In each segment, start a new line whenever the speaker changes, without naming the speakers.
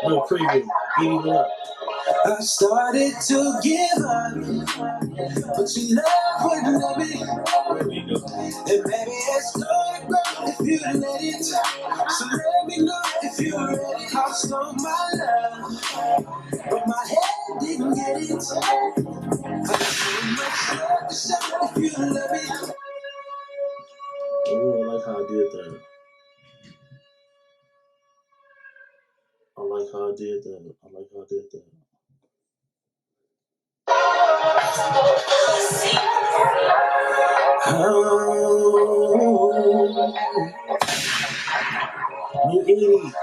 No preview. Eat it up.
I started to give up, but your love wouldn't let me.
There we go.
And maybe it's gonna grow if you let it. So let me know if you're ready. I stole my love, but my head didn't get it. I got so much love to show if you let me.
Oh, I like how I did that. I like how I did that. I like how I did that.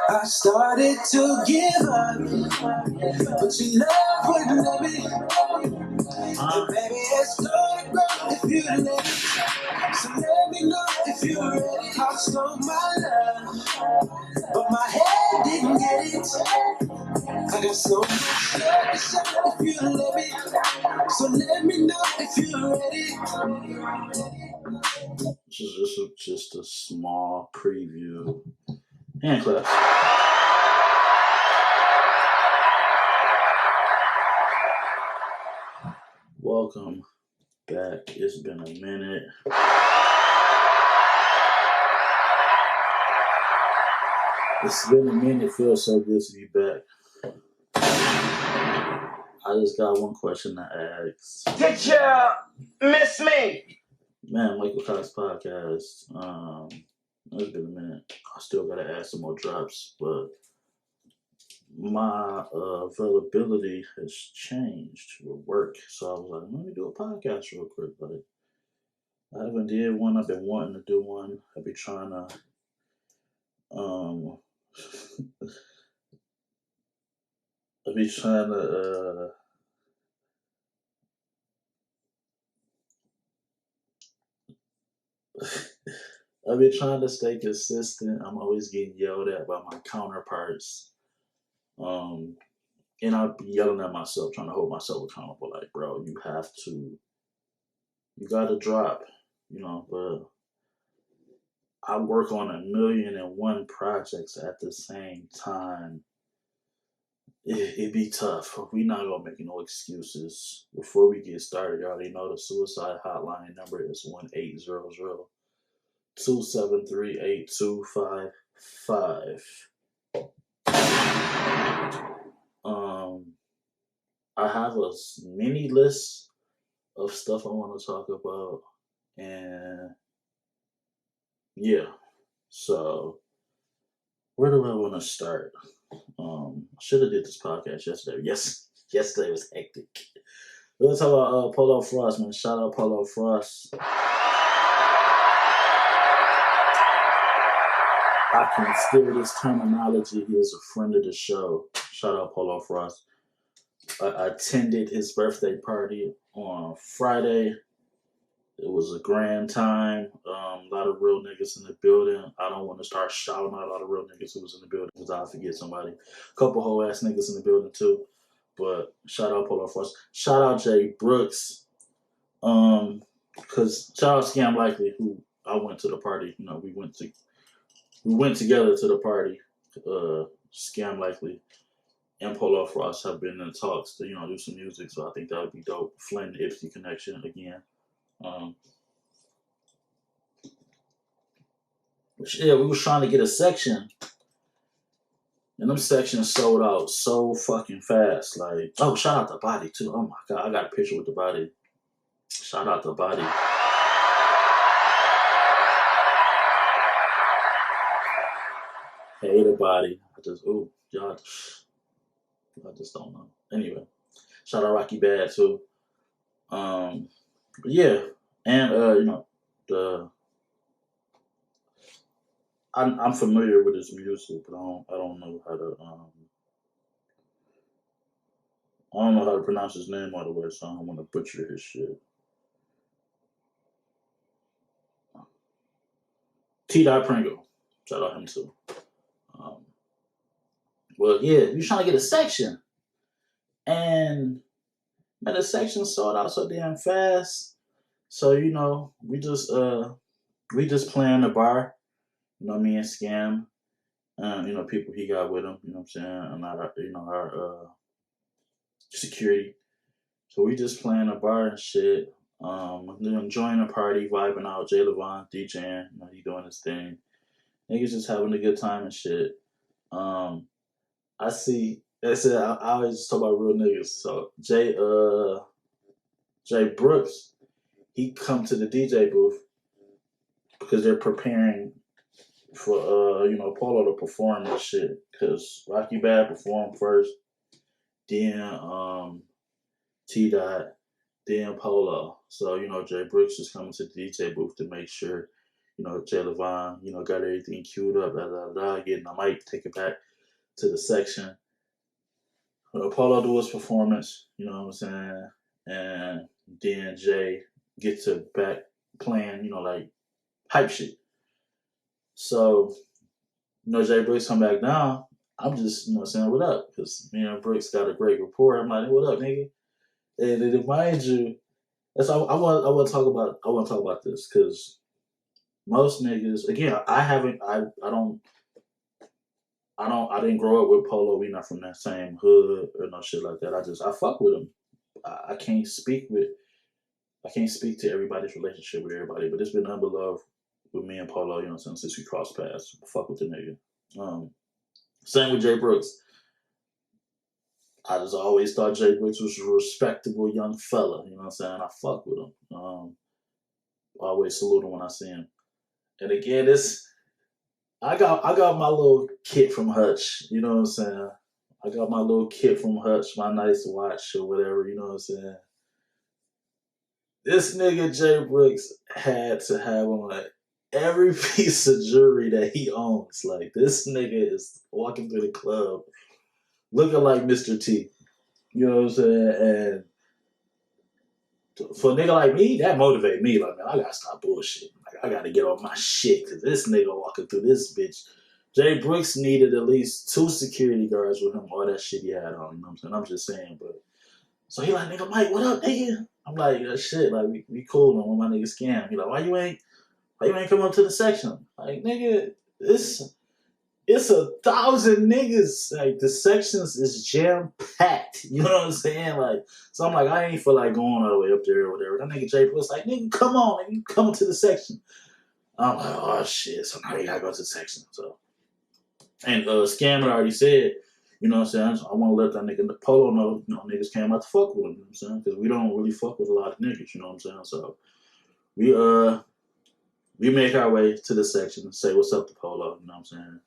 I started to give up, but your love wouldn't let me. And maybe it's gonna grow if you let it. So let me know if you're ready. I stole my love, but my head didn't get it. I got so much love to show if you let me. So let me know if you're ready.
This is just a small preview. Hand claps. Welcome back. It's been a minute. It's been a minute. It feels so good to be back. I just got one question to ask.
Did you miss me?
Man, Michael Cox podcast. It's been a minute. I still gotta add some more drops, but my availability has changed with work. So I was like, let me do a podcast real quick, but I haven't did one. I've been wanting to do one. I've been trying to I've been trying to I've been trying to stay consistent. I'm always getting yelled at by my counterparts. And I'll be yelling at myself, trying to hold myself accountable. Like, bro, you gotta drop, but I work on 1,000,001 projects at the same time. It'd be tough. We not gonna make no excuses. Before we get started, you already know the suicide hotline number is 1-800-273-8255. I have a mini list of stuff I want to talk about, and yeah. So where do I want to start? I should have did this podcast yesterday. Yes, yesterday was hectic. We're gonna talk about Polo Frost, man. Shout out Polo Frost. I can steal this terminology. He is a friend of the show. Shout out Polo Frost. I attended his birthday party on Friday. It was a grand time. A lot of real niggas in the building. I don't want to start shouting out all the real niggas who was in the building because I'll forget somebody. A couple whole ass niggas in the building too. But shout out Polo Frost. Shout out Jay Brooks. Because shout out Scam Likely, who I went to the party. We went together to the party. Scam Likely and Polo Frost have been in talks to do some music. So I think that would be dope. Flynn Ipsy connection again. Yeah, we was trying to get a section, and them sections sold out so fucking fast. Like, oh, shout out the Body too. Oh my god, I got a picture with the Body. Shout out the Body. Hey, the Body. Y'all just don't know. Anyway, shout out Rocky Bad too. But yeah, and I'm familiar with his music, but I don't know how to pronounce his name all the way, so I don't want to butcher his shit. T. Pringle, shout out him too. Well, yeah, you're trying to get a section, and man, the section sold out so damn fast. So we just playing the bar. Me and Scam, and people he got with him. You know what I'm saying, and our security. So we just playing a bar and shit. Enjoying the party, vibing out. Jay Levon DJing, he doing his thing. Niggas just having a good time and shit. I see. I said I always just talk about real niggas. So Jay Brooks, he come to the DJ booth because they're preparing for Polo to perform and shit. Because Rocky Bad performed first, then T Dot, then Polo. So Jay Brooks is coming to the DJ booth to make sure Jay Levon got everything queued up, getting the mic, take it back to the section. Polo do his performance, you know what I'm saying, and then Jay gets to back playing, like hype shit. So, Jay Brooks come back down. I'm just, saying what up, because me and Brooks got a great rapport. I'm like, what up, nigga? And mind you, that's I want to talk about this, because most niggas, again, I didn't grow up with Polo. We not from that same hood or no shit like that. I fuck with him. I can't speak to everybody's relationship with everybody, but it's been nothing but love with me and Polo, since we crossed paths. I fuck with the nigga. Same with Jay Brooks. I just always thought Jay Brooks was a respectable young fella, you know what I'm saying? I fuck with him. Always salute him when I see him. And again, I got my little kit from Hutch, you know what I'm saying? I got my little kit from Hutch, my nice watch or whatever, you know what I'm saying? This nigga Jay Brooks had to have on every piece of jewelry that he owns. Like, this nigga is walking through the club looking like Mr. T. You know what I'm saying? And for a nigga like me, that motivate me. Like, man, I gotta stop bullshit. Like, I gotta get on my shit, because this nigga walking through this bitch. Jay Brooks needed at least 2 security guards with him, all that shit he had on. You know what I'm saying? I'm just saying, but. So he like, nigga, Mike, what up, nigga? I'm like, shit, like, we cool on when my nigga scam. He like, why you ain't come up to the section? Like, nigga, it's 1,000 niggas. Like, the sections is jam packed. You know what I'm saying? Like, so I'm like, I ain't feel like going all the way up there or whatever. That nigga Jay was like, nigga, come on, nigga, you come to the section. I'm like, oh shit. So now you gotta go to the section. So, and Scam had already said, you know what I'm saying? So I want to let that nigga Polo know, niggas came out to fuck with him. You know what I'm saying? Because we don't really fuck with a lot of niggas. You know what I'm saying? So we make our way to the section and say what's up to Polo. You know what I'm saying?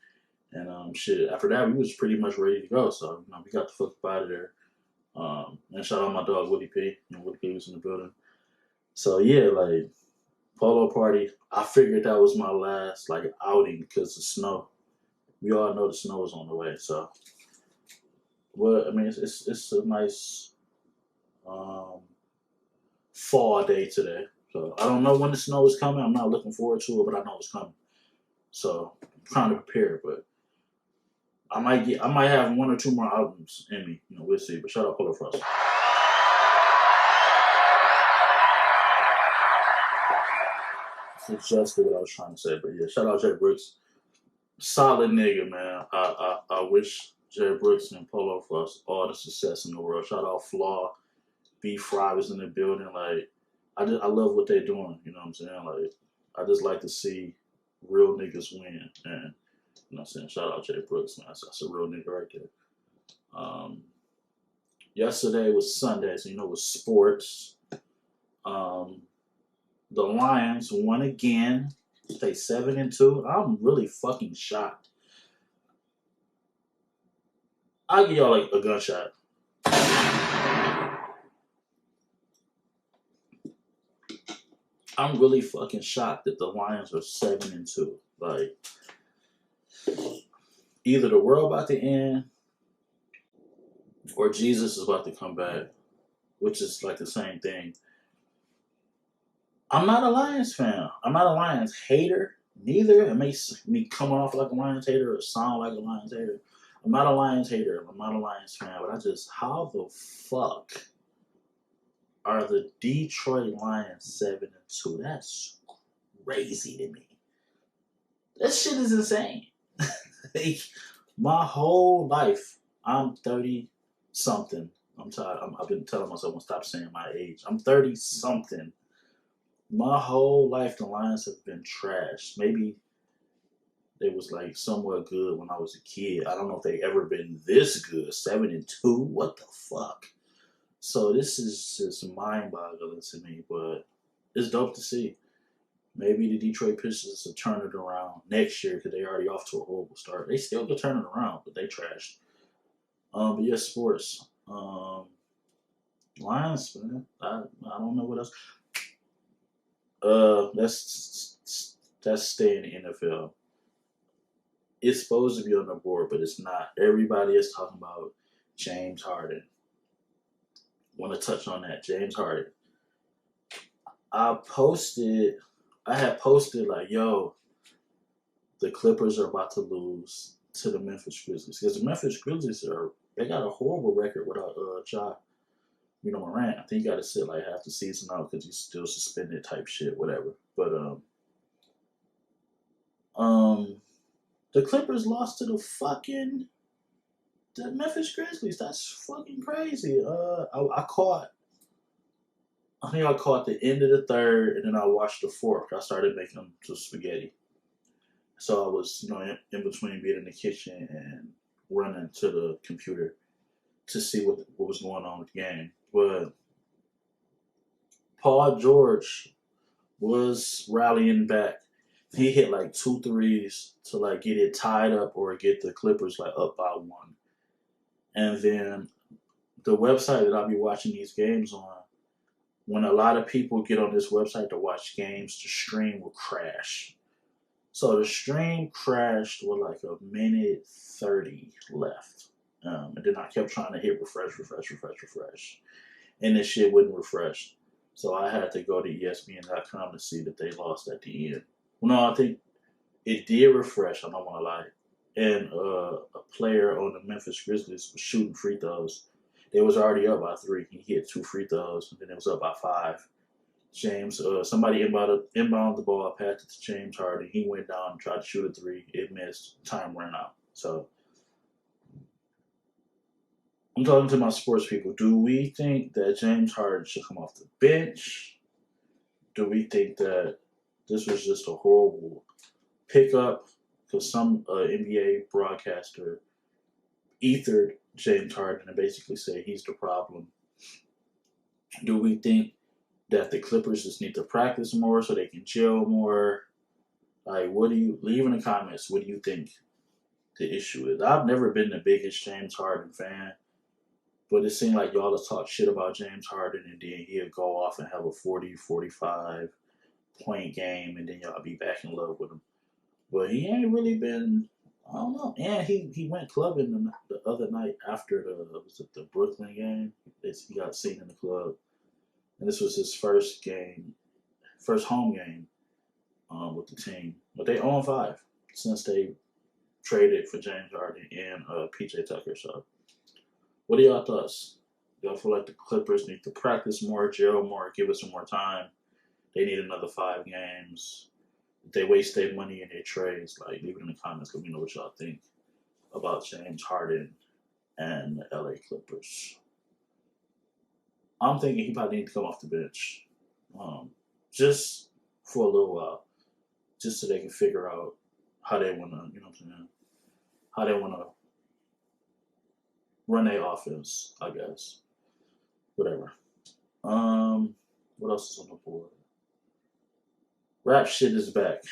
And shit, after that, we was pretty much ready to go. So, we got the fuck up out of there. And shout out my dog, Woody P. Woody P was in the building. So, yeah, like, Polo party, I figured that was my last, like, outing because of snow. We all know the snow is on the way. So, well, I mean, it's a nice fall day today. So, I don't know when the snow is coming. I'm not looking forward to it, but I know it's coming. So, I'm trying to prepare, but I might have 1 or 2 more albums in me. We'll see. But shout out Polo Frost. That's just what I was trying to say. But yeah, shout out Jay Brooks. Solid nigga, man. I wish Jay Brooks and Polo Frost all the success in the world. Shout out Flaw, B Fry was in the building. Like, I love what they're doing. You know what I'm saying? Like, I just like to see real niggas win. And you know what I'm saying? Shout out Jay Brooks, man. That's a real nigga right there. Yesterday was Sunday, so it was sports. The Lions won again. They 7-2. I'm really fucking shocked. I'll give y'all like a gunshot. I'm really fucking shocked that the Lions are 7-2. Like, either the world about to end or Jesus is about to come back, which is like the same thing. I'm not a Lions fan. I'm not a Lions hater. Neither. It makes me come off like a Lions hater or sound like a Lions hater. I'm not a Lions hater. I'm not a Lions fan. But how the fuck are the Detroit Lions 7-2? That's crazy to me. That shit is insane. Like, my whole life, I'm 30 something. I'm tired. I've been telling myself I'm gonna stop saying my age. I'm 30 something. My whole life, the Lions have been trash. Maybe they was like somewhat good when I was a kid. I don't know if they ever been this good. 7-2. What the fuck? So this is just mind-boggling to me, but it's dope to see. Maybe the Detroit Pistons will turn it around next year because they already off to a horrible start. They still could turn it around, but they trashed. But yeah, sports. Lions, man. I don't know what else. Let's stay in the NFL. It's supposed to be on the board, but it's not. Everybody is talking about James Harden. Want to touch on that, James Harden. I had posted like, yo, the Clippers are about to lose to the Memphis Grizzlies because the Memphis Grizzlies they got a horrible record without Morant. I think he got to sit like half the season out because he's still suspended type shit, whatever. But the Clippers lost to the Memphis Grizzlies. That's fucking crazy. I think I caught the end of the third, and then I watched the fourth. I started making them to spaghetti. So I was, in between being in the kitchen and running to the computer to see what was going on with the game. But Paul George was rallying back. He hit like 2 threes to like get it tied up or get the Clippers like up by 1. And then the website that I'll be watching these games on, when a lot of people get on this website to watch games, the stream will crash. So the stream crashed with like 1:30 left. And then I kept trying to hit refresh. And this shit wouldn't refresh. So I had to go to ESPN.com to see that they lost at the end. Well, no, I think it did refresh, I don't want to lie. And a player on the Memphis Grizzlies was shooting free throws. They was already up by 3. He hit 2 free throws, and then it was up by 5. Somebody inbounded the ball, passed it to James Harden. He went down and tried to shoot a 3. It missed. Time ran out. So I'm talking to my sports people. Do we think that James Harden should come off the bench? Do we think that this was just a horrible pickup? Because some NBA broadcaster ethered James Harden and basically said he's the problem. Do we think that the Clippers just need to practice more so they can chill more? Like, leave in the comments, what do you think the issue is? I've never been the biggest James Harden fan, but it seemed like y'all have talked shit about James Harden and then he'll go off and have a 40, 45 point game and then y'all be back in love with him. But he ain't really been, I don't know. And he went clubbing the other night after the Brooklyn game. He got seen in the club. And this was his first home game with the team. But they own 5 since they traded for James Harden and PJ Tucker. So, what are y'all thoughts? Y'all feel like the Clippers need to practice more, gel more, give it some more time? They need another 5 games. If they waste their money in their trades, like, leave it in the comments. Let me know what y'all think about James Harden and the LA Clippers. I'm thinking he probably needs to come off the bench, just for a little while, just so they can figure out how they want to, how they want to run their offense, I guess. Whatever. What else is on the board? Rap shit is back.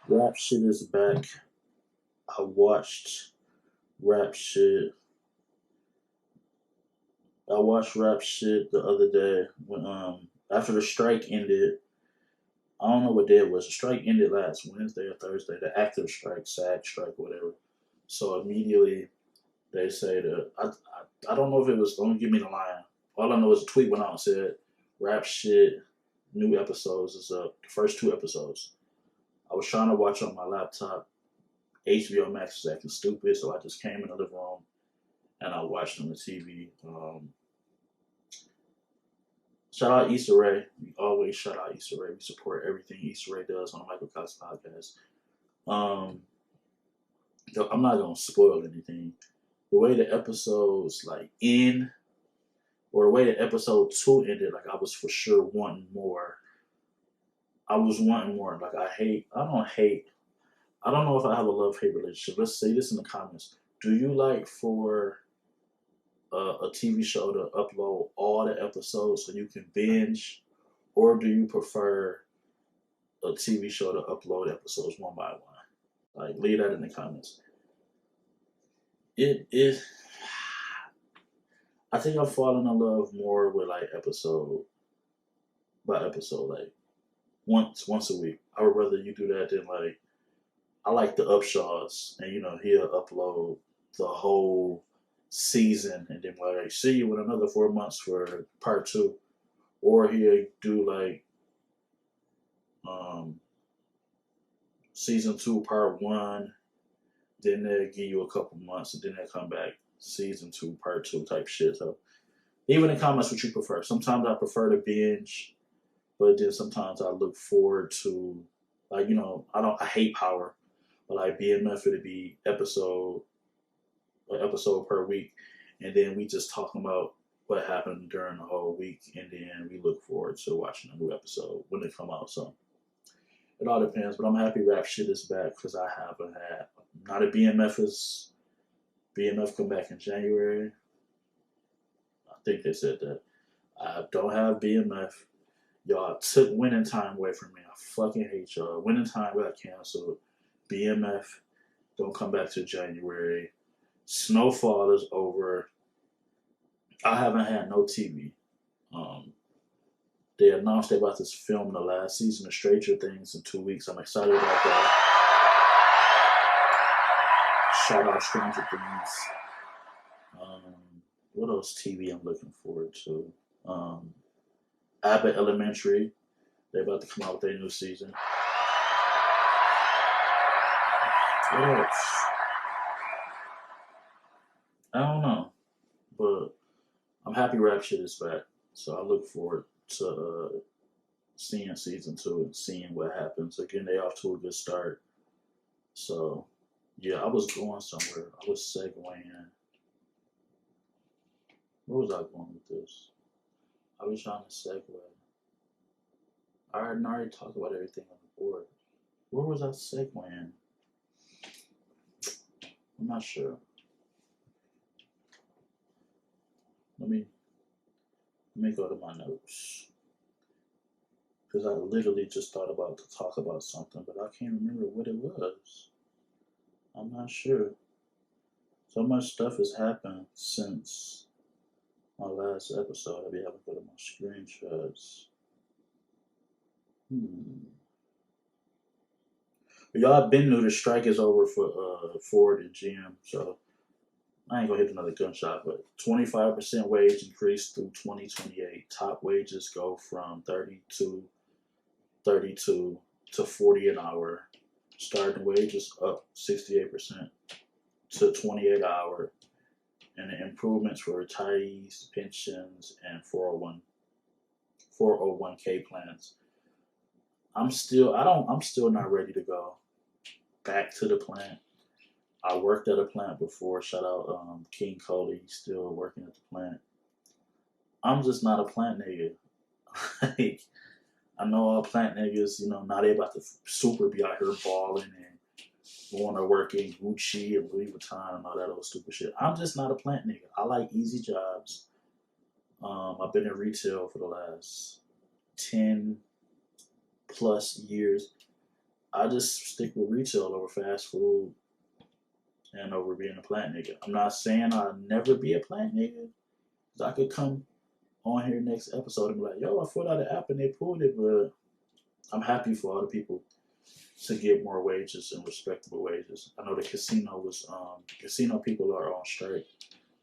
Rap shit is back. I watched rap shit. The other day when after the strike ended. I don't know what day it was. The strike ended last Wednesday or Thursday. The active strike, SAG strike, whatever. So immediately they say that I don't know if it was. Don't give me the line. All I know is a tweet went out and said, "Rap shit, new episodes is up." The first 2 episodes. I was trying to watch on my laptop. HBO Max was acting stupid, so I just came in the living room and I watched on the TV. Shout out Issa Rae. We always shout out Issa Rae. We support everything Issa Rae does on the Michael Cox podcast. I'm not gonna spoil anything. The way the episodes like end, or the way the episode 2 ended, like I was for sure wanting more. I was wanting more. Like I don't know if I have a love-hate relationship. Let's say this in the comments. Do you like for a TV show to upload all the episodes so you can binge, or do you prefer a TV show to upload episodes one by one? Like, leave that in the comments. It is. I think I'm falling in love more with like episode by episode, like once a week. I would rather you do that than like I like the Upshaws, and he'll upload the whole season, and then like see you in another 4 months for part 2, or he'll do like season 2 part 1, then they'll give you a couple months, and then they'll come back season 2 part 2 type shit. So even in comments, what you prefer. Sometimes I prefer to binge, but then sometimes I look forward to like I hate Power. But like BMF, it'd be episode per week, and then we just talking about what happened during the whole week, and then we look forward to watching a new episode when they come out. So it all depends, but I'm happy Rap Shit is back because I haven't had. Not a BMF come back in January. I think they said that. I don't have BMF. Y'all took Winning Time away from me. I fucking hate y'all. Winning Time got canceled. BMF don't come back to January. Snowfall is over. I haven't had no TV. They announced they're about to film the last season of Stranger Things in 2 weeks. I'm excited about that. Shout out Stranger Things. What else TV I'm looking forward to? Abbott Elementary. They're about to come out with their new season. What else? I don't know. But I'm happy Rap Shit is back. So I look forward to seeing season 2 and seeing what happens. Again, they off to a good start. So, yeah, I was going somewhere. I was segueing. Where was I going with this? I was trying to segue. I already talked about everything on the board. Where was I segueing? I'm not sure. Let me go to my notes. Because I literally just thought about to talk about something, but I can't remember what it was. I'm not sure. So much stuff has happened since my last episode. I'll be having to go to my screenshots. But y'all been knew the strike is over for Ford and GM, so I ain't gonna hit another gunshot, but 25% wage increase through 2028. Top wages go from 32 to 40 an hour. Starting wages up 68% to 28 an hour. And the improvements for retirees, pensions, and 401k plans. I'm still not ready to go back to the plant. I worked at a plant before. Shout out King Cody. He's still working at the plant. I'm just not a plant nigga. Like, I know all plant niggas, now they about to super be out here balling and going to work in Gucci and Louis Vuitton and all that old stupid shit. I'm just not a plant nigga. I like easy jobs. I've been in retail for the last 10 plus years. I just stick with retail over fast food and over being a plant nigga. I'm not saying I'll never be a plant nigga. Cause I could come on here next episode and be like, yo, I filled out the app and they pulled it, but I'm happy for all the people to get more wages and respectable wages. I know the casino people are on strike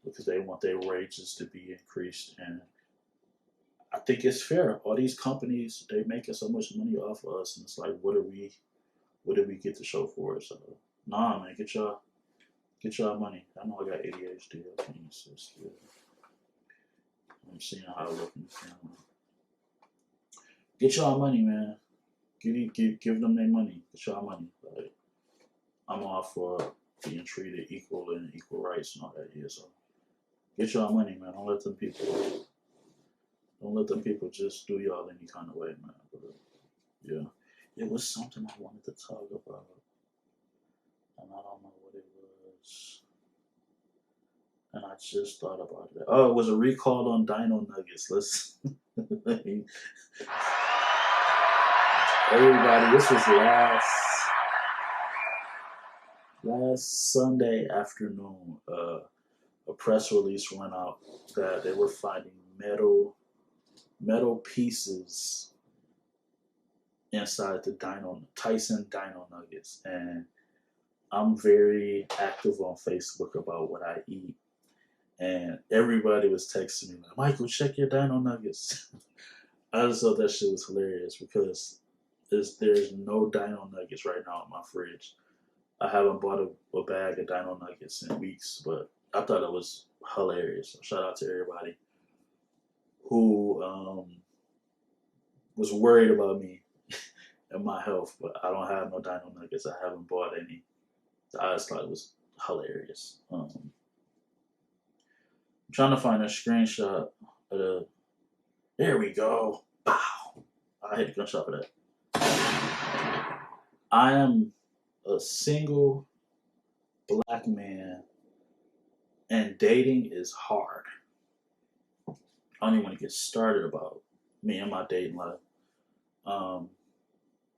because they want their wages to be increased, and I think it's fair. All these companies, they making so much money off of us, and it's like, what do we get to show for it? So, nah, man, get y'all money. I know I got ADHD. I can't assist. I'm seeing how I look in the camera. Get y'all money, man. Give them their money. Get y'all money. Like, I'm all for being treated equal and equal rights and all that. Yeah, so get y'all money, man. Don't let them people just do y'all any kind of way, man. But, yeah, it was something I wanted to talk about, and I don't know what it was. And I just thought about it. Oh, it was a recall on Dino Nuggets. Let's everybody. This was last Sunday afternoon. A press release went out that they were finding metal pieces inside the Tyson Dino Nuggets, and I'm very active on Facebook about what I eat, and everybody was texting me like, "Michael, check your Dino Nuggets." I just thought that shit was hilarious because there's no Dino Nuggets right now in my fridge. I haven't bought a bag of Dino Nuggets in weeks, but I thought it was hilarious. So shout out to everybody who was worried about me and my health, but I don't have no Dino Nuggets. I haven't bought any. I just thought it was hilarious. I'm trying to find a screenshot of the. There we go. Pow! I hit the gunshot for that. I am a single black man, and dating is hard. I don't even want to get started about me and my dating life. Um,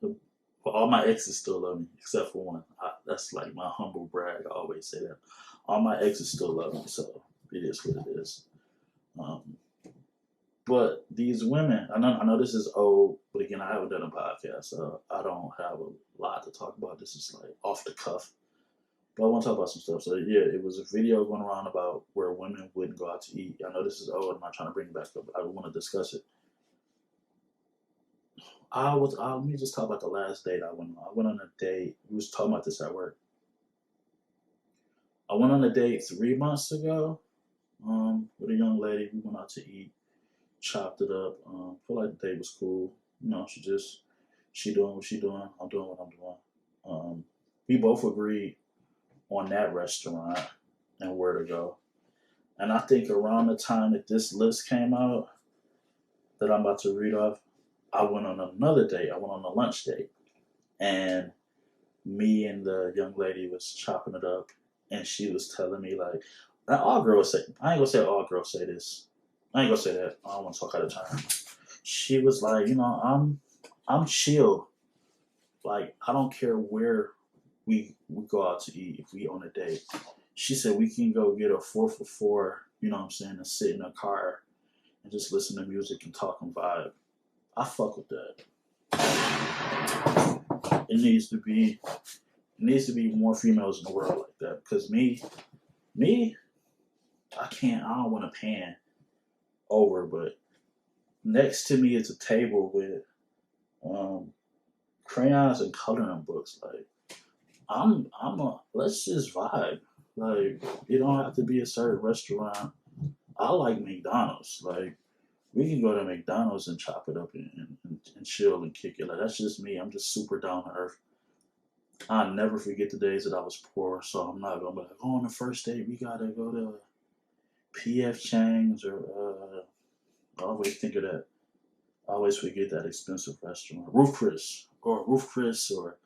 but all my exes still love me, except for one. That's like my humble brag. I always say that. All my exes still love me, so it is what it is. Um, but these women, I know this is old, but again, I haven't done a podcast, so I don't have a lot to talk about. This is like off the cuff. But I want to talk about some stuff. So yeah, it was a video going around about where women wouldn't go out to eat. I know this is old. I'm not trying to bring it back up. But I want to discuss it. Let me just talk about the last date I went on. I went on a date. We was talking about this at work. I went on a date 3 months ago with a young lady. We went out to eat, chopped it up. Feel like the date was cool. You know, she doing what she doing. I'm doing what I'm doing. We both agreed on that restaurant and where to go. And I think around the time that this list came out that I'm about to read off, I went on another date. I went on a lunch date. And me and the young lady was chopping it up, and she was telling me like, now all girls say, I ain't gonna say all girls say this. I ain't gonna say that. I don't want to talk out of time. She was like, I'm chill. Like I don't care where we go out to eat if we on a date. She said we can go get a 4 for $4, you know what I'm saying, and sit in a car and just listen to music and talk and vibe. I fuck with that. It needs to be more females in the world like that. Because me, I don't want to pan over, but next to me is a table with crayons and coloring books. Like let's just vibe. Like it don't have to be a certain restaurant. I like McDonald's. Like we can go to McDonald's and chop it up and chill and kick it. Like that's just me. I'm just super down to earth. I'll never forget the days that I was poor, so I'm not gonna be like, oh, on the first date we gotta go to PF Chang's or I always think of that. I always forget that expensive restaurant, Roof Chris, or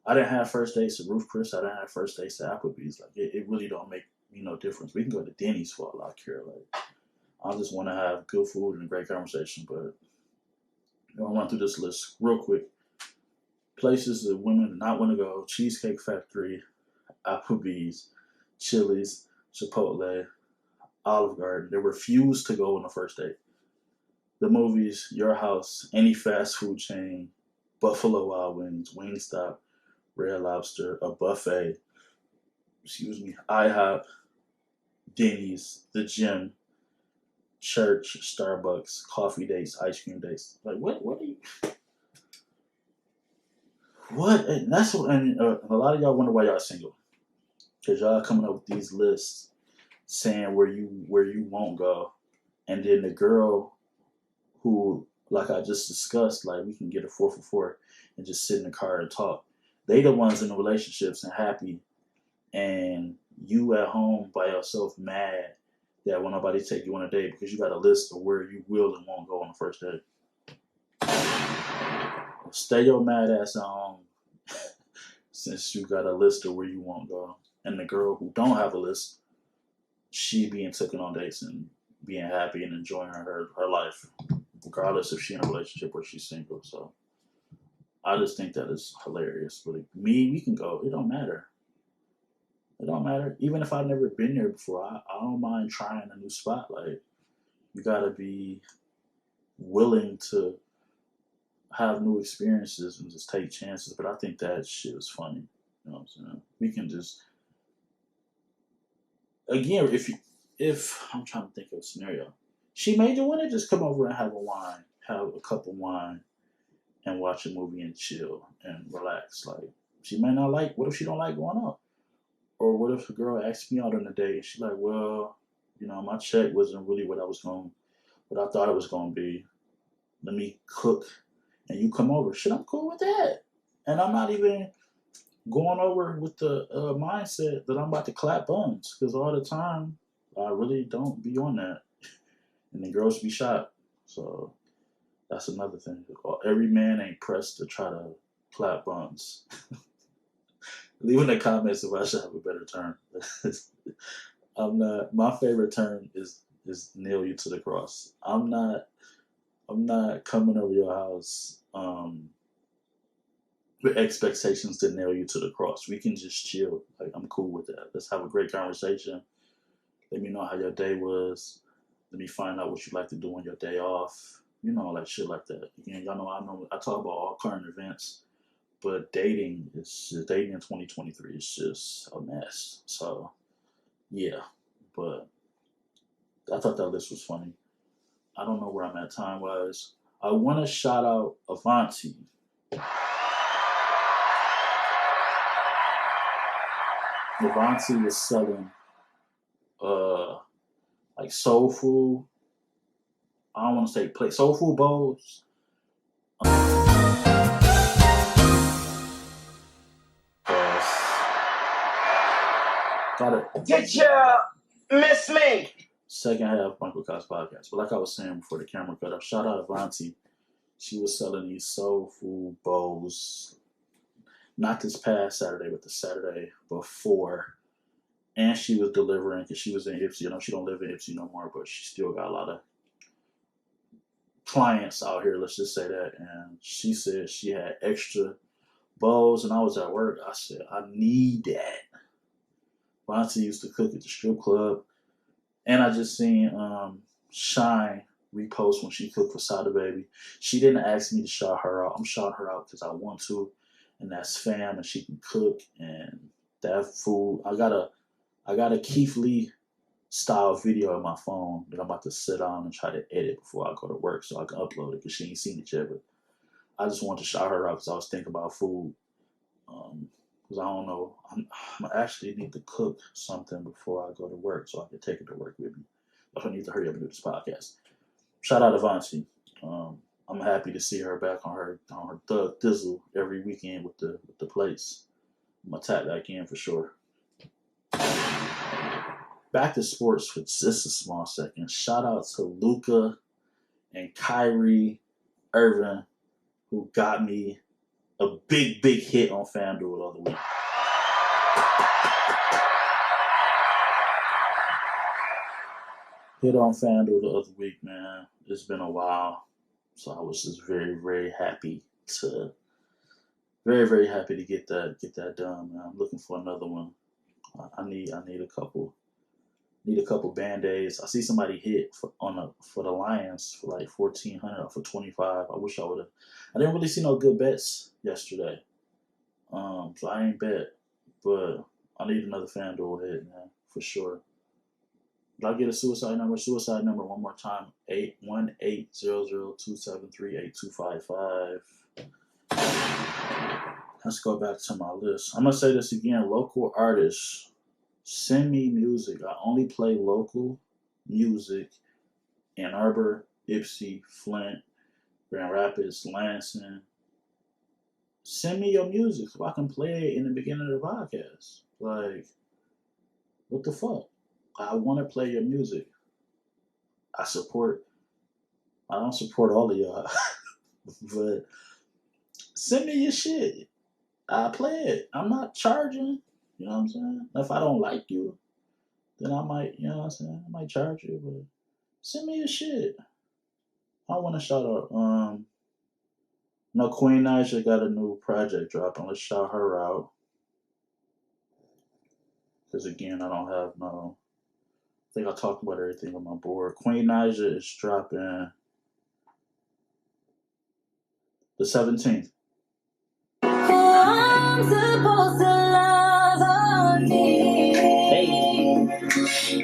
I didn't have first dates at Roof Chris. I didn't have first dates at Applebee's. Like it really don't make no difference. We can go to Denny's for all I care. Like I just want to have good food and a great conversation. But I'll run through this list real quick. Places that women do not want to go: Cheesecake Factory, Applebee's, Chili's, Chipotle, Olive Garden. They refuse to go on the first date. The movies, Your House, any fast food chain, Buffalo Wild Wings, Wingstop, Red Lobster, a buffet, IHOP, Denny's, the gym, church, Starbucks, coffee dates, ice cream dates. Like what are you? What? And that's what. And a lot of y'all wonder why y'all single, because y'all coming up with these lists saying where you won't go, and then the girl who like I just discussed, like we can get a 4 for 4 and just sit in the car and talk. They the ones in the relationships and happy, and you at home by yourself mad that when nobody take you on a date because you got a list of where you will and won't go on the first date. Stay your mad ass at home since you got a list of where you won't go. And the girl who don't have a list, she being taken on dates and being happy and enjoying her life, regardless if she's in a relationship or she's single. So I just think that is hilarious. But me, we can go. It don't matter. It don't matter. Even if I've never been there before, I don't mind trying a new spot. Like, you gotta be willing to have new experiences and just take chances. But I think that shit is funny. You know what I'm saying? We can just, again, if I'm trying to think of a scenario, she may do want to just come over and have a cup of wine, and watch a movie and chill and relax. Like, she may not like. What if she don't like going out? Or what if a girl asks me out on a date and she's like, well, my check wasn't really what I thought it was gonna be. Let me cook and you come over. Shit, I'm cool with that. And I'm not even going over with the mindset that I'm about to clap buns, because all the time I really don't be on that. And the girls be shot. So that's another thing. Every man ain't pressed to try to clap buns. Leave in the comments if I should have a better term. I'm not. My favorite term is nail you to the cross. I'm not coming over your house with expectations to nail you to the cross. We can just chill. Like, I'm cool with that. Let's have a great conversation. Let me know how your day was. Let me find out what you like to do on your day off. Like shit like that. Again, y'all know I talk about all current events, but dating in 2023 is just a mess. So yeah, but I thought that list was funny. I don't know where I'm at time wise. I want to shout out Avanti. Avanti is selling like soul food. I don't want to say soul food bowls. Got it.
Get your Miss Me.
Second half Michael Cox podcast. But like I was saying before the camera cut off, shout out Avanti. She was selling these soul food bowls, not this past Saturday, but the Saturday before. And she was delivering because she was in Ipsy. She don't live in Ipsy no more, but she still got a lot of clients out here, let's just say that. And she said she had extra bowls, and I was at work. I said, I need that. Avanti used to cook at the strip club. And I just seen Shine repost when she cooked for Sada Baby. She didn't ask me to shout her out. I'm shouting her out because I want to, and that's fam, and she can cook, and that food. I got a Keith Lee style video on my phone that I'm about to sit down and try to edit before I go to work so I can upload it because she ain't seen it yet. But I just wanted to shout her out because I was thinking about food. Because I don't know, I actually need to cook something before I go to work so I can take it to work with me. But I need to hurry up and do this podcast. Shout out Avanti. I'm happy to see her back on her thug thizzle every weekend with the plates. I'm gonna tap back in for sure. Back to sports for just a small second. Shout out to Luka and Kyrie Irving, who got me a big hit on FanDuel the other week. Hit on FanDuel the other week, man. It's been a while. So I was just very, very happy to get that done, man. I'm looking for another one. I need a couple Band-Aids. I see somebody hit for the Lions for like 1,400 or for 25. I wish I would have. I didn't really see no good bets yesterday. So I ain't bet, but I need another FanDuel hit, man, for sure. Did I get a suicide number? Suicide number one more time: 818-00273-8255. Let's go back to my list. I'm gonna say this again: local artists, send me music. I only play local music. Ann Arbor, Ipsy, Flint, Grand Rapids, Lansing. Send me your music so I can play it in the beginning of the podcast. Like, what the fuck? I want to play your music. I don't support all of y'all, but send me your shit. I play it. I'm not charging. You know what I'm saying? If I don't like you, then I might, you know what I'm saying? I might charge you, but send me your shit. I want to shout out. No, Queen Naija got a new project dropping. Let's shout her out. Because again, I don't have no. I think I talked about everything on my board. Queen Naija is dropping the 17th. I'm supposed to love on me. Hey.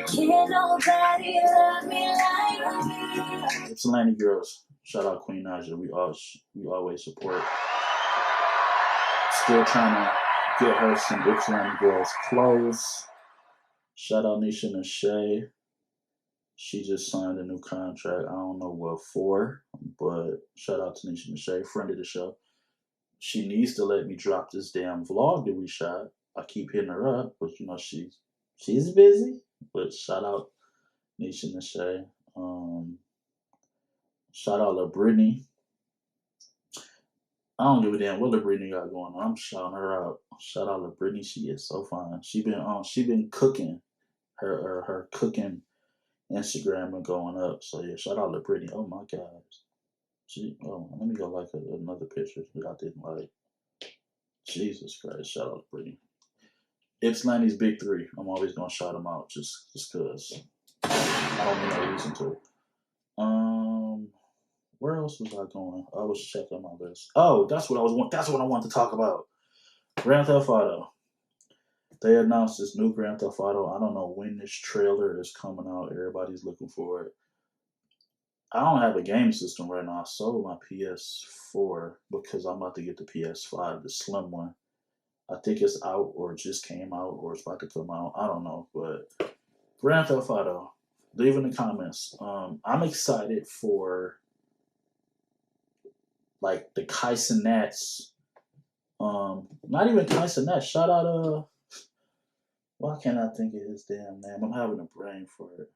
Can't nobody love me like me. Ypsilanti girls. Shout out Queen Naija. We always support. Still trying to get her some Ypsilanti girls clothes. Shout out Nisha and Shay. She just signed a new contract. I don't know what for, but shout out to Nisha and Shay, friend of the show. She needs to let me drop this damn vlog that we shot. I keep hitting her up, but you know she's busy. But shout out Nisha and Shay. Shout out to Brittany. I don't give a damn what Brittany got going on. I'm shouting her out. Shout out to Brittany. She is so fine. She been cooking. Her cooking Instagram been going up. So yeah, shout out to Brittany. Oh my God. Let me go like another picture that I didn't like. Jesus Christ. Shout out to Brittany. Ypsilanti's big three. I'm always gonna shout them out just cause I don't need no reason to. Where else was I going? I was checking my list. Oh, that's what I wanted to talk about. Grand Theft Auto. They announced this new Grand Theft Auto. I don't know when this trailer is coming out. Everybody's looking for it. I don't have a game system right now. I sold my PS4 because I'm about to get the PS5, the slim one. I think it's out or it just came out or it's about to come out. I don't know. But Grand Theft Auto. Leave in the comments. I'm excited for like the Kaisenats. Not even Kaisenats. Shout out why can't I think of his damn name? I'm having a brain for it.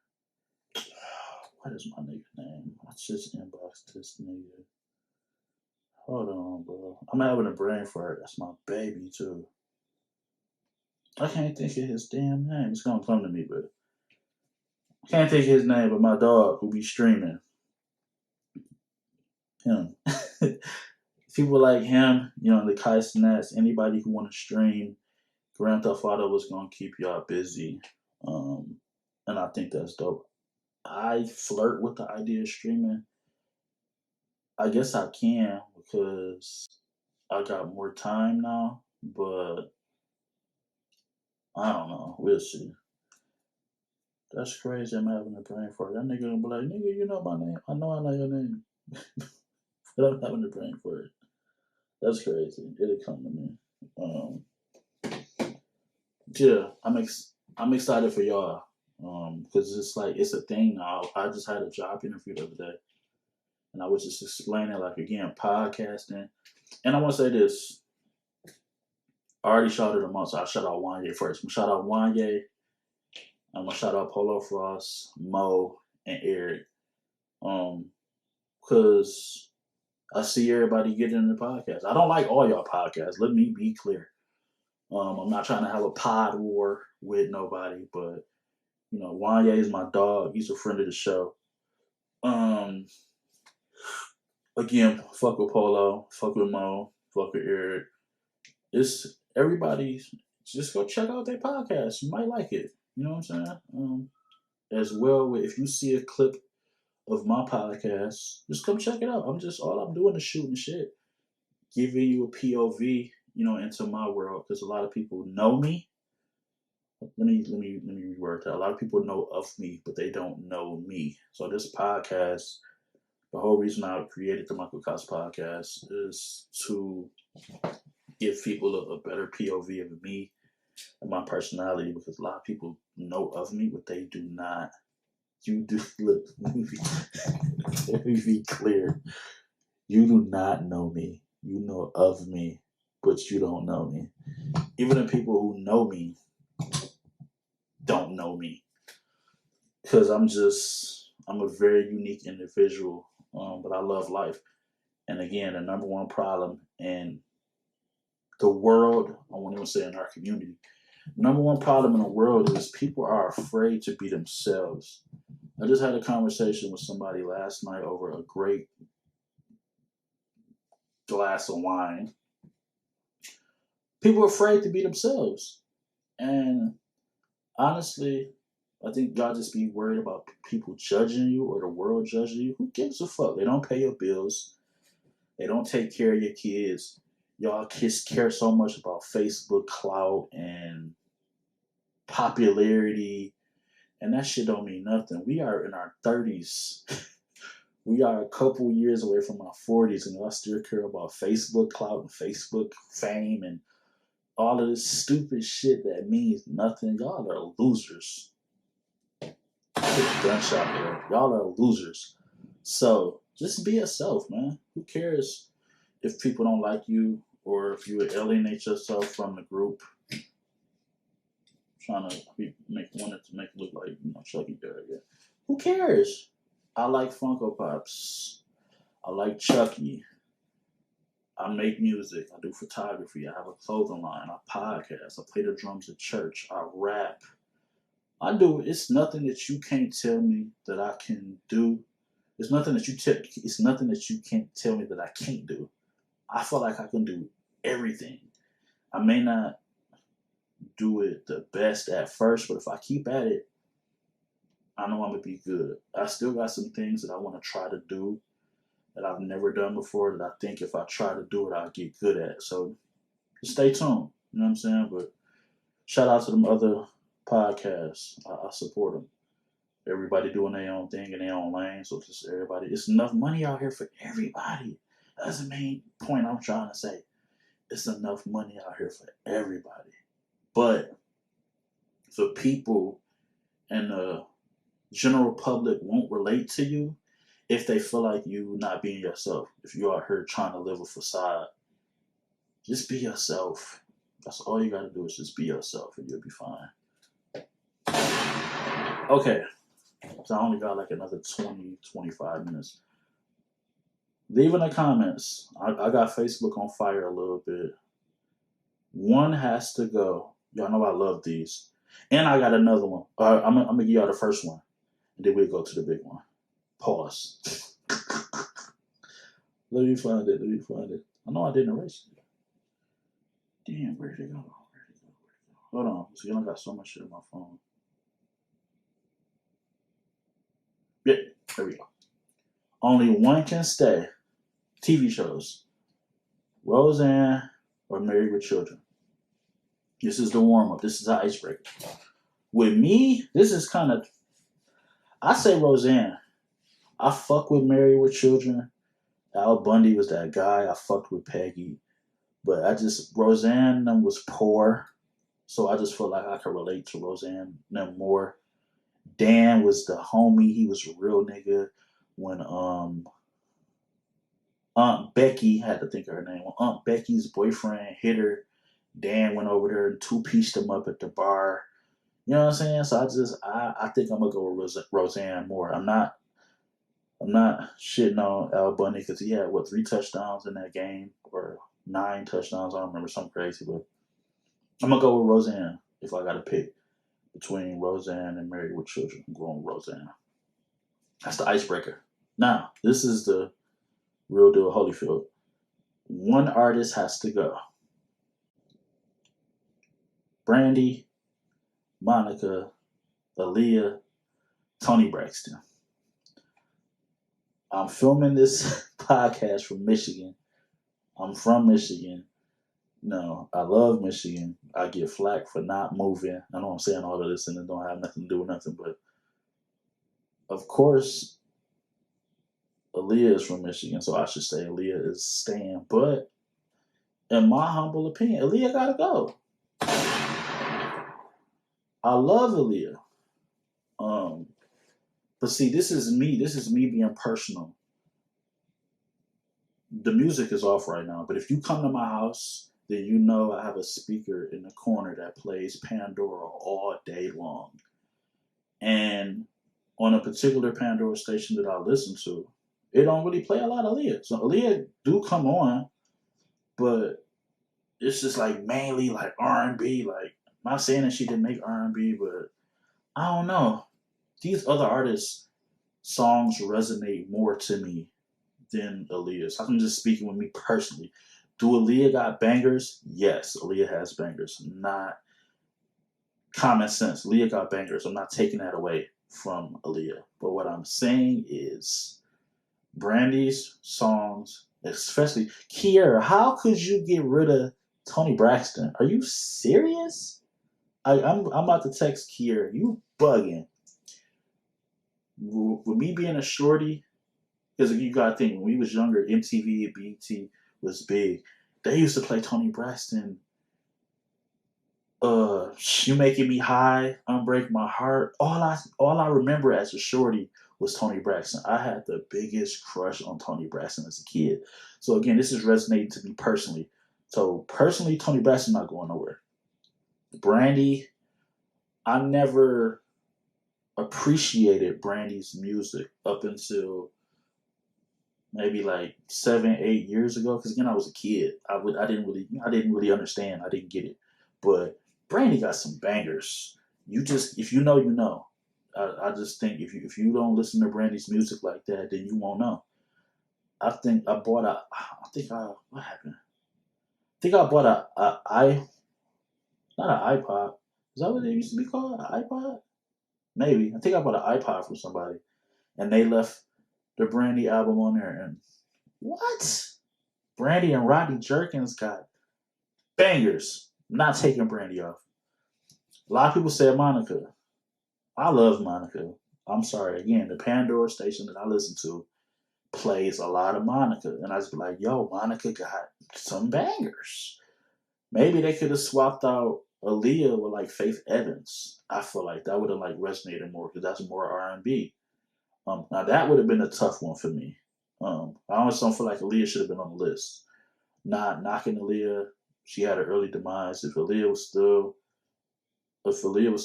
What is my nigga name? I just inboxed this nigga. Hold on, bro. I'm having a brain for it. That's my baby too. I can't think of his damn name. It's gonna come to me, but I can't think of his name. But my dog who be streaming him. People like him, you know, the Kaisenats, anybody who want to stream, Grand Theft Auto was gonna keep y'all busy, and I think that's dope. I flirt with the idea of streaming. I guess I can because I got more time now, but I don't know. We'll see. That's crazy. I'm having a brain fart. That nigga gonna be like, nigga, you know my name. I know your name. But I'm having a brain fart. That's crazy. It'll come to me. Yeah, I'm excited for y'all. Because it's like it's a thing now. I just had a job interview the other day, and I was just explaining like again podcasting. And I want to say this. I already shouted them out, so I'll shout out Wanye first. I'm gonna shout out Wanye. I'm gonna shout out Polo Frost, Mo, and Eric. Because I see everybody getting in the podcast. I don't like all y'all podcasts. Let me be clear. I'm not trying to have a pod war with nobody, but you know, Wanye is my dog. He's a friend of the show. Again, fuck with Polo, fuck with Mo, fuck with Eric. It's everybody. Just go check out their podcast. You might like it. You know what I'm saying? As well, if you see a clip of my podcast, just come check it out. All I'm doing is shooting shit, giving you a POV, you know, into my world because a lot of people know me. Let me reword that. A lot of people know of me, but they don't know me. So this podcast, the whole reason I created the Michael Cox podcast is to give people a better POV of me and my personality because a lot of people know of me, but they do not. You do look. Let me be clear. You do not know me. You know of me, but you don't know me. Even the people who know me don't know me. Because I'm a very unique individual, but I love life. And again, the number one problem in the world, I won't even say in our community, number one problem in the world is people are afraid to be themselves. I just had a conversation with somebody last night over a great glass of wine. People are afraid to be themselves. And honestly, I think y'all just be worried about people judging you or the world judging you. Who gives a fuck? They don't pay your bills. They don't take care of your kids. Y'all kids care so much about Facebook clout and popularity, and that shit don't mean nothing. We are in our 30s. We are a couple years away from our 40s, and y'all still care about Facebook clout and Facebook fame and all of this stupid shit that means nothing. Y'all are losers. Gunshot there. Y'all are losers. So just be yourself, man. Who cares if people don't like you or if you alienate yourself from the group? Trying to make it look like Chucky Berry. Yeah. Who cares? I like Funko Pops. I like Chucky. I make music. I do photography. I have a clothing line. I podcast. I play the drums at church. I rap. I do. It's nothing that you can't tell me that I can do. It's nothing that It's nothing that you can't tell me that I can't do. I feel like I can do everything. I may not do it the best at first, but if I keep at it, I know I'm gonna be good. I still got some things that I want to try to do that I've never done before that I think if I try to do it, I'll get good at. So just stay tuned. You know what I'm saying? But shout out to them other podcasts. I support them. Everybody doing their own thing in their own lane. So just everybody. It's enough money out here for everybody. That's the main point I'm trying to say. It's enough money out here for everybody. But for people and the general public won't relate to you if they feel like you not being yourself. If you are here trying to live a facade, just be yourself. That's all you gotta do is just be yourself and you'll be fine. Okay, so I only got like another 20, 25 minutes. Leave in the comments. I got Facebook on fire a little bit. One has to go. Y'all know I love these. And I got another one. I'm gonna give y'all the first one. And then we'll go to the big one. Pause. Let me find it. I know I didn't erase it. Damn, where did it go? Hold on. See, I got so much shit on my phone. Yeah, there we go. Only one can stay. TV shows. Roseanne or Married with Children. This is the warm-up. This is the icebreaker. With me, this is kind of... I say Roseanne. I fuck with Married with Children. Al Bundy was that guy. I fucked with Peggy. But Roseanne was poor. So I just feel like I could relate to Roseanne more. Dan was the homie. He was a real nigga. When Aunt Becky, had to think of her name. When Aunt Becky's boyfriend hit her, Dan went over there and two-pieced him up at the bar. You know what I'm saying? So I think I'm gonna go with Roseanne more. I'm not shitting on Al Bundy because he had 3 touchdowns in that game or 9 touchdowns. I don't remember, something crazy, but I'm gonna go with Roseanne if I gotta pick between Roseanne and Married with Children. I'm going with Roseanne. That's the icebreaker. Now, this is the real deal Holyfield. One artist has to go. Brandy, Monica, Aaliyah, Toni Braxton. I'm filming this podcast from Michigan. I'm from Michigan. No, I love Michigan. I get flack for not moving. I know I'm saying all of this and it don't have nothing to do with nothing, but of course, Aaliyah is from Michigan, so I should say Aaliyah is staying. But in my humble opinion, Aaliyah gotta go. I love Aaliyah. But see, this is me. This is me being personal. the music is off right now, but if you come to my house, then you know I have a speaker in the corner that plays Pandora all day long. And on a particular Pandora station that I listen to, it don't really play a lot of Aaliyah. So Aaliyah do come on, but it's just like mainly like R&B. Like, I'm not saying that she didn't make R&B, but I don't know. These other artists' songs resonate more to me than Aaliyah. So I'm just speaking with me personally. Do Aaliyah got bangers? Yes, Aaliyah has bangers. Not common sense. Aaliyah got bangers. I'm not taking that away from Aaliyah. But what I'm saying is Brandy's songs, especially Kiera, how could you get rid of Tony Braxton? Are you serious? I'm about to text Kiera. You bugging. With me being a shorty, because you got to think, when we was younger, MTV and BET was big. They used to play Tony Braxton. You Making Me High, Unbreak My Heart. All I remember as a shorty was Tony Braxton. I had the biggest crush on Tony Braxton as a kid. So again, this is resonating to me personally. So personally, Tony Braxton not going nowhere. Brandy, I never appreciated Brandy's music up until maybe like 7, 8 years ago. Because again, I was a kid. I didn't really understand. I didn't get it. But Brandy got some bangers. You just, if you know, you know. I just think if you don't listen to Brandy's music like that, then you won't know. I think I bought a. I think I what happened? I think I bought not an iPod. Is that what it used to be called? An iPod? Maybe. I think I bought an iPod from somebody, and they left the Brandy album on there. And what? Brandy and Rodney Jerkins got bangers. I'm not taking Brandy off. A lot of people said Monica. I love Monica. I'm sorry. Again, the Pandora station that I listen to plays a lot of Monica. And I just be like, yo, Monica got some bangers. Maybe they could have swapped out Aaliyah with like Faith Evans. I feel like that would have like resonated more because that's more R&B. Now that would have been a tough one for me. I always don't feel like Aaliyah should have been on the list. Not knocking Aaliyah. She had an early demise. If Aaliyah was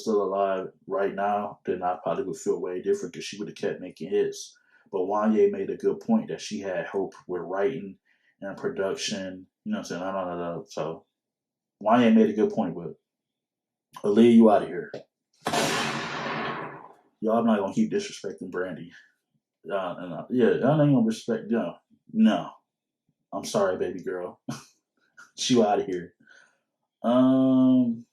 still alive right now, then I probably would feel way different because she would have kept making hits. But Wanye made a good point that she had hope with writing and production. You know what I'm saying? I don't know. So Wanye made a good point, but Aaliyah, you out of here. Y'all not gonna keep disrespecting Brandy. Yeah, y'all ain't gonna respect. No. I'm sorry, baby girl. You out of here. Um,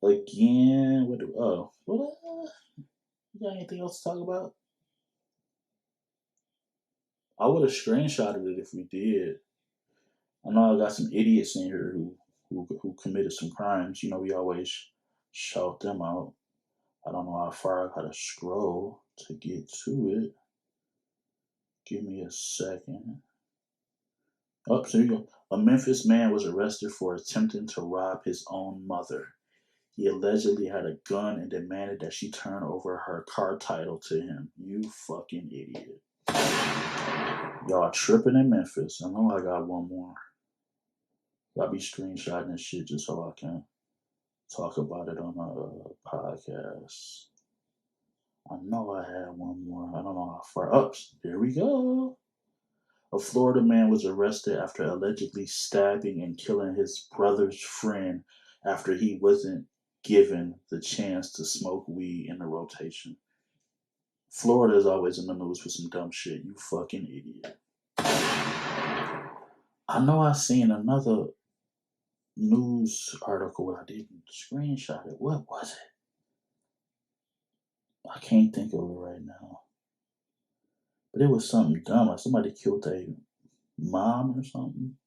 again, you got anything else to talk about? I would have screenshotted it if we did. I know I got some idiots in here who committed some crimes. You know, we always shout them out. I don't know how far I gotta scroll to get to it. Give me a second. Oh, there you go. A Memphis man was arrested for attempting to rob his own mother. He allegedly had a gun and demanded that she turn over her car title to him. You fucking idiot. Y'all tripping in Memphis. I know I got one more. I'll be screenshotting this shit just so I can talk about it on a podcast. I know I had one more. I don't know how far up. There we go. A Florida man was arrested after allegedly stabbing and killing his brother's friend after he wasn't given the chance to smoke weed in the rotation. Florida is always in the news for some dumb shit. You fucking idiot. I know I seen another news article, but I didn't screenshot it. What was it? I can't think of it right now. But it was something dumb. Like somebody killed their mom or something.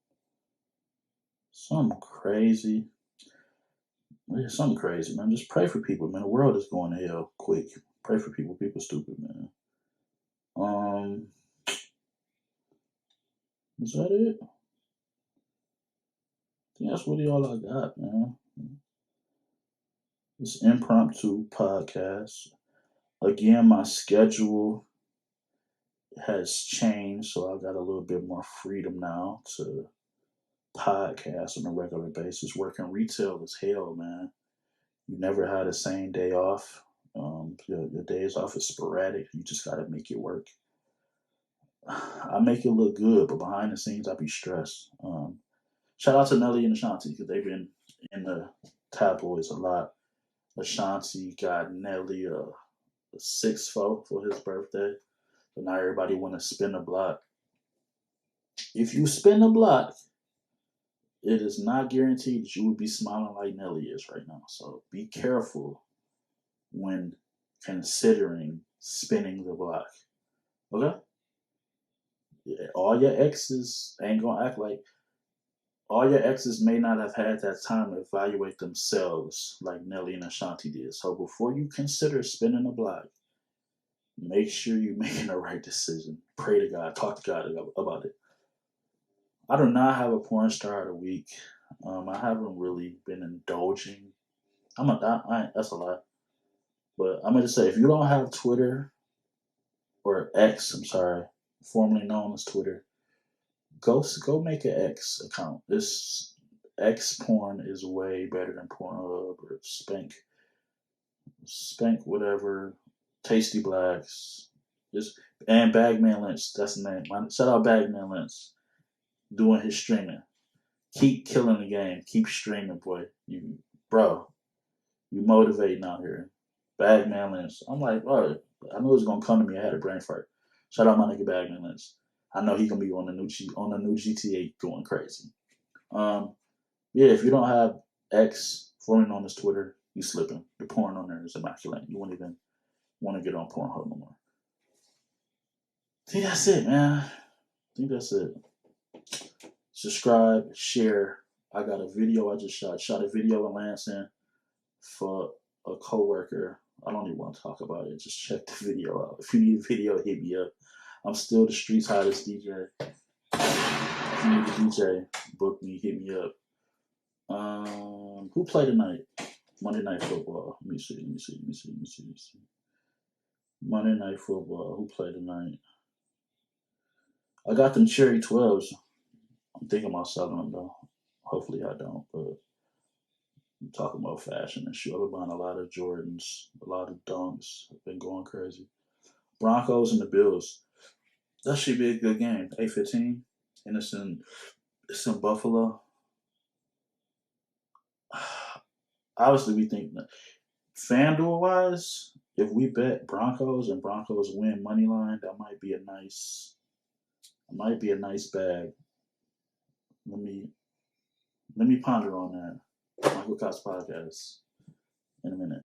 Something crazy. Yeah, something crazy, man. Just pray for people, man. The world is going to hell quick. Pray for people. People stupid, man. Is that it? I think that's really all I got, man. This impromptu podcast. Again, my schedule has changed, so I got a little bit more freedom now to podcast on a regular basis. Working retail is hell, man. You never had the same day off. Your days off is sporadic. You just got to make it work. I make it look good, but behind the scenes, I be stressed. Shout out to Nelly and Ashanti because they've been in the tabloids a lot. Ashanti got Nelly a 6-4 for his birthday, but now everybody want to spin the block. If you spin the block, it is not guaranteed that you will be smiling like Nelly is right now. So be careful when considering spinning the block. Okay? Yeah, all your exes ain't gonna act like all your exes may not have had that time to evaluate themselves like Nelly and Ashanti did. So before you consider spinning the block, make sure you're making the right decision. Pray to God, talk to God about it. I do not have a porn star of the week. I haven't really been indulging. That's a lot. But I'm gonna just say, if you don't have Twitter or X, I'm sorry, formerly known as Twitter, go make an X account. This X porn is way better than Pornhub or Spank whatever, Tasty Blacks, just and Bagman Lynch. That's the name. Shout out Bagman Lynch doing his streaming. Keep killing the game. Keep streaming, boy. Bro, you motivating out here. Bagman Lynch. I'm like, bro, I knew it was gonna come to me. I had a brain fart. Shout out my nigga Bagman Lynch. I know he gonna be on the new GTA going crazy. Yeah, if you don't have X forming on his Twitter, you slipping. The porn on there is immaculate. You won't even want to get on Pornhub no more. I think that's it, man. I think that's it. Subscribe, share. I got a video I just shot. Shot a video in Lansing for a coworker. I don't even want to talk about it. Just check the video out. If you need a video, hit me up. I'm still the streets hottest DJ. If you need a DJ, book me, hit me up. Who played tonight? Monday Night Football. Let me see. Monday Night Football. Who played tonight? I got them Cherry 12s. I'm thinking about selling them though. Hopefully I don't, but I'm talking about fashion and shoe. I've been buying a lot of Jordans, a lot of Dunks. I've been going crazy. Broncos and the Bills. That should be a good game. 8:15, and it's in Buffalo. Obviously, we think that FanDuel wise, if we bet Broncos and Broncos win money line, that might be a nice bag. Let me ponder on that. Michael Cox podcast in a minute.